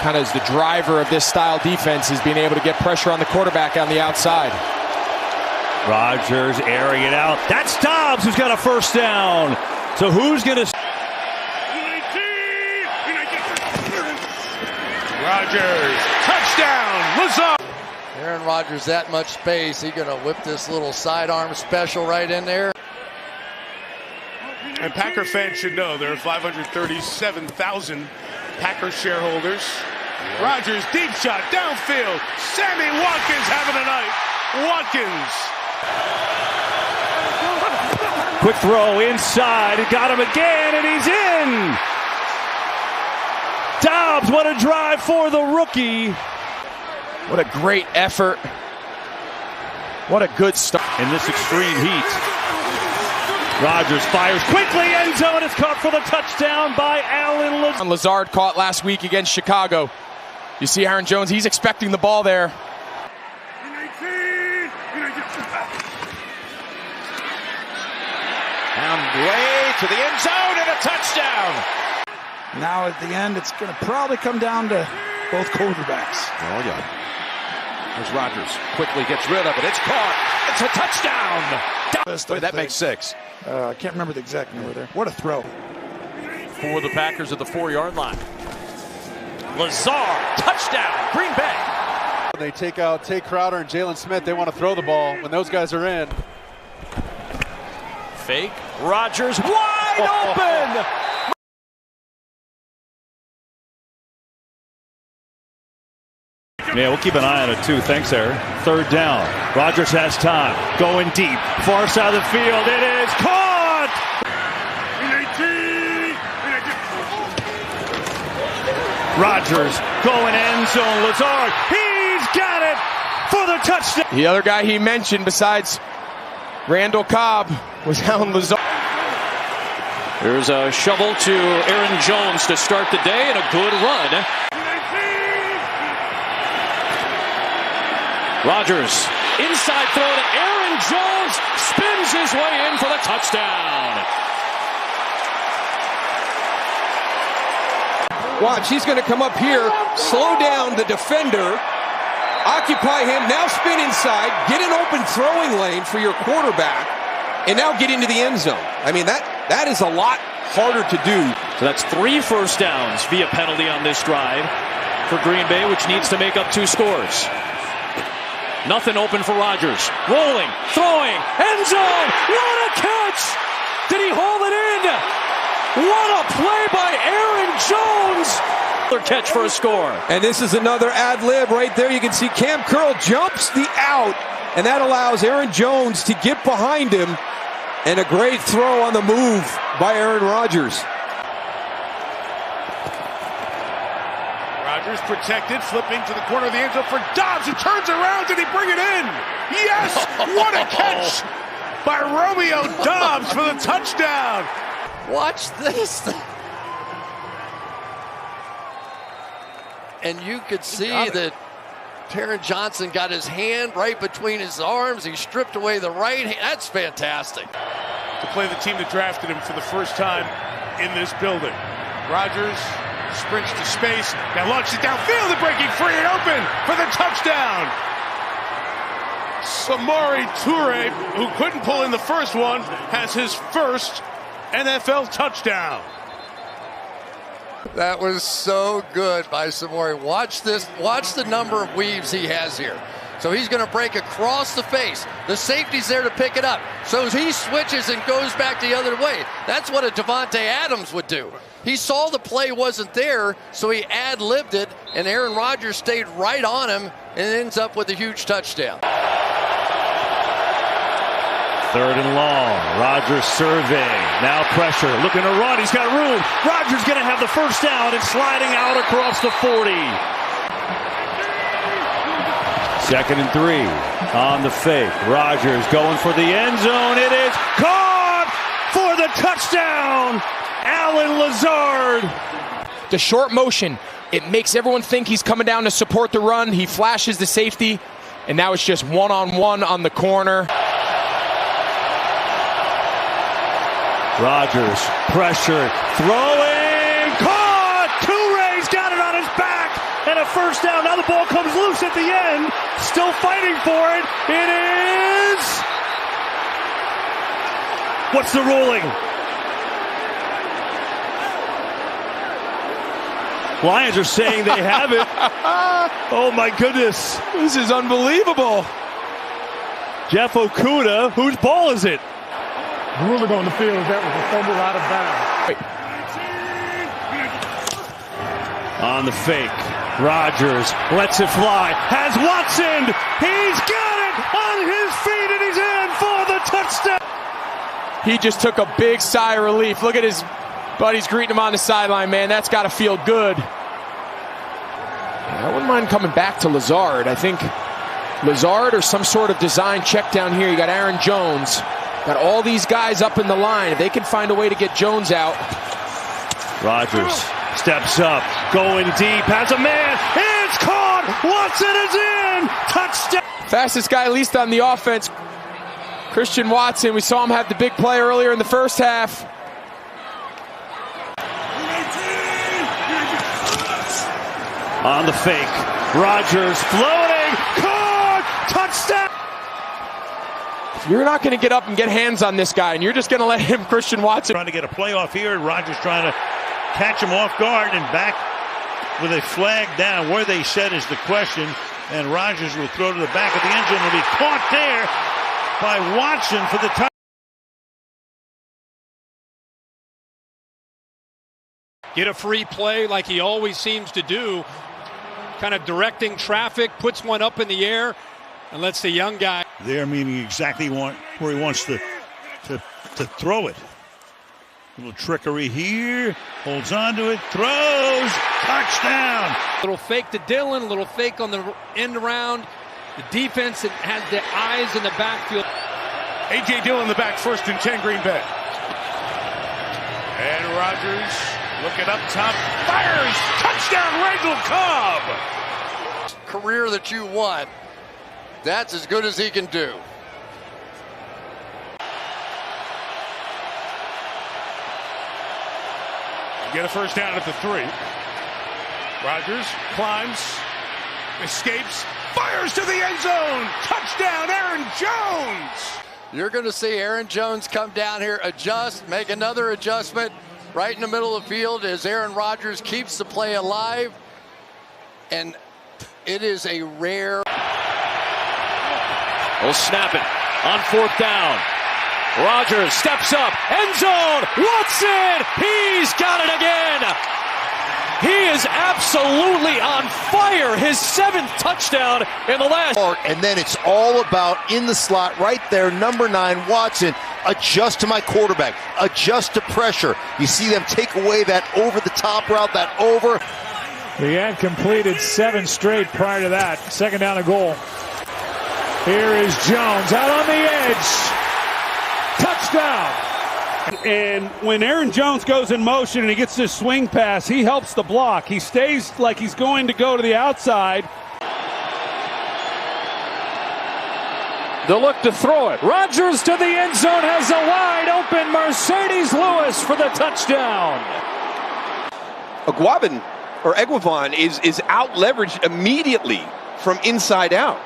kind of is the driver of this style defense, is being able to get pressure on the quarterback on the outside. Rodgers airing it out. That's Dobbs who's got a first down. So who's going to... Rodgers, touchdown, Lazard. Aaron Rodgers, that much space. He's going to whip this little sidearm special right in there. And Packer fans should know there are 537,000 Packer shareholders. Rodgers, deep shot, downfield. Sammy Watkins having a night. Watkins. Quick throw inside. He got him again, and he's in. Dobbs, what a drive for the rookie. What a great effort. What a good start. In this extreme heat. Rodgers fires quickly, end zone is caught for the touchdown by Allen Lazard. Lazard caught last week against Chicago. You see Aaron Jones, he's expecting the ball there. Down way to the end zone and a touchdown. Now at the end, it's going to probably come down to both quarterbacks. Oh, yeah. There's Rodgers. Quickly gets rid of it. It's caught. It's a touchdown. That makes 6. I can't remember the exact number there. What a throw. For the Packers at the 4-yard line. Lazard, touchdown, Green Bay. They take out Tay Crowder and Jalen Smith. They want to throw the ball when those guys are in. Fake. Rodgers wide open. Yeah, we'll keep an eye on it too. Thanks, Aaron. Third down. Rodgers has time. Going deep. Far side of the field. It is caught! Rodgers going end zone. Lazard. He's got it for the touchdown. The other guy he mentioned besides Randall Cobb was Allen Lazard. There's a shovel to Aaron Jones to start the day and a good run. Rodgers, inside throw to Aaron Jones, spins his way in for the touchdown. Watch, he's going to come up here, slow down the defender, occupy him, now spin inside, get an open throwing lane for your quarterback, and now get into the end zone. I mean, that is a lot harder to do. So that's 3 first downs via penalty on this drive for Green Bay, which needs to make up 2 scores. Nothing open for Rodgers. Rolling, throwing, end zone. What a catch! Did he hold it in? What a play by Aaron Jones! Another catch for a score. And this is another ad lib right there. You can see Cam Curl jumps the out, and that allows Aaron Jones to get behind him. And a great throw on the move by Aaron Rodgers. Rodgers protected, flipping to the corner of the end zone for Dobbs, who turns around. Did he bring it in? Yes! What a catch by Romeo Dobbs for the touchdown. Watch this. And you could see that Taron Johnson got his hand right between his arms. He stripped away the right hand. That's fantastic. To play the team that drafted him for the first time in this building. Rodgers sprints to space, now launches it downfield and breaking free and open for the touchdown. Samori Toure, who couldn't pull in the first one, has his first NFL touchdown. That was so good by Samori. Watch this. Watch the number of weaves he has here. So he's going to break across the face. The safety's there to pick it up. So he switches and goes back the other way. That's what a Devontae Adams would do. He saw the play wasn't there, so he ad-libbed it, and Aaron Rodgers stayed right on him and ends up with a huge touchdown. Third and long. Rodgers surveying. Now pressure. Looking to run. He's got room. Rodgers going to have the first down and sliding out across the 40. 2nd and 3 on the fake. Rodgers going for the end zone. It is caught for the touchdown. Allen Lazard. The short motion, it makes everyone think he's coming down to support the run. He flashes the safety, and now it's just one-on-one on the corner. Rodgers, pressure, throwing, caught! Toure's got it on his back, and a first down. Now the ball comes loose at the end. Still fighting for it. It is... What's the ruling? Lions are saying they have it. Oh my goodness. This is unbelievable. Jeff Okuda, whose ball is it? The ruling on the field is that was a fumble out of bounds. On the fake, Rodgers lets it fly, has Watson, he's got it on his feet and he's in for the touchdown. He just took a big sigh of relief. Look at his buddies greeting him on the sideline, man. That's got to feel good. I wouldn't mind coming back to Lazard. I think Lazard or some sort of design check down here. You got Aaron Jones. Got all these guys up in the line. If they can find a way to get Jones out. Rodgers steps up, going deep, has a man. It's caught. Watson is in. Touchdown. Fastest guy, at least on the offense, Christian Watson. We saw him have the big play earlier in the first half. On the fake, Rodgers floating, caught, touchdown. You're not going to get up and get hands on this guy, and you're just going to let him, Christian Watson. Trying to get a playoff here, and Rodgers trying to catch him off guard and back with a flag down. Where they set is the question, and Rodgers will throw to the back of the end zone. Will be caught there by Watson for the touchdown. Get a free play like he always seems to do. Kind of directing traffic, puts one up in the air, and lets the young guy. There, meaning exactly where he wants to throw it. A little trickery here, holds on to it, throws, touchdown. Little fake to Dillon, a little fake on the end around. The defense has the eyes in the backfield. A.J. Dillon in the back, 1st and 10, Green Bay. And Rodgers looking up top, fires, touchdown, Randall Cobb. Career that you want, that's as good as he can do. Get a first down at the 3. Rodgers climbs, escapes, fires to the end zone. Touchdown, Aaron Jones. You're going to see Aaron Jones come down here, adjust, make another adjustment right in the middle of the field as Aaron Rodgers keeps the play alive. And it is a rare. We'll snap it on 4th down. Rodgers steps up, end zone, Watson, he's got it again. He is absolutely on fire. His 7th touchdown in the last. And then it's all about in the slot right there, number 9, Watson. Adjust to my quarterback, adjust to pressure. You see them take away that over-the-top route, that over. He had completed 7 straight prior to that. 2nd down and goal. Here is Jones out on the edge. Touchdown. And when Aaron Jones goes in motion and he gets this swing pass, he helps the block. He stays like he's going to go to the outside. The look to throw it. Rodgers to the end zone, has a wide open Mercedes Lewis for the touchdown. Eguavon is out leveraged immediately from inside out.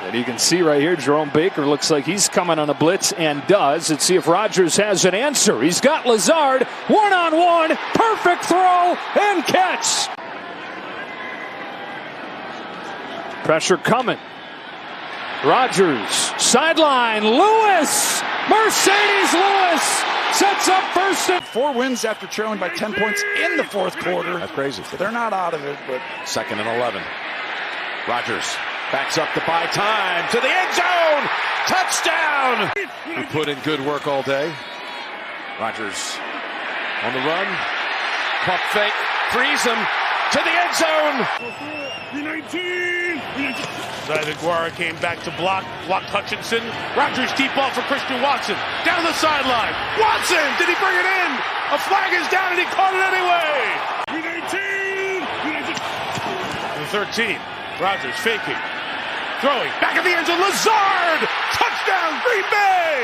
And you can see right here, Jerome Baker looks like he's coming on a blitz and does. Let's see if Rodgers has an answer. He's got Lazard, one-on-one, perfect throw and catch. Pressure coming. Rodgers, sideline, Lewis, Mercedes Lewis sets up 1st and 4 wins after trailing by 10 points in the 4th quarter. That's crazy. So they're not out of it, but 2nd and 11. Rodgers backs up to buy time to the end zone. Touchdown. He put in good work all day. Rodgers on the run. Pump fake. Frees him to the end zone. Guara came back to blocked Hutchinson. Rodgers deep ball for Christian Watson. Down the sideline. Watson, did he bring it in? A flag is down and he caught it anyway. The 13. Rodgers faking. Throwing. Back at the end zone. Lazard. Touchdown Green Bay.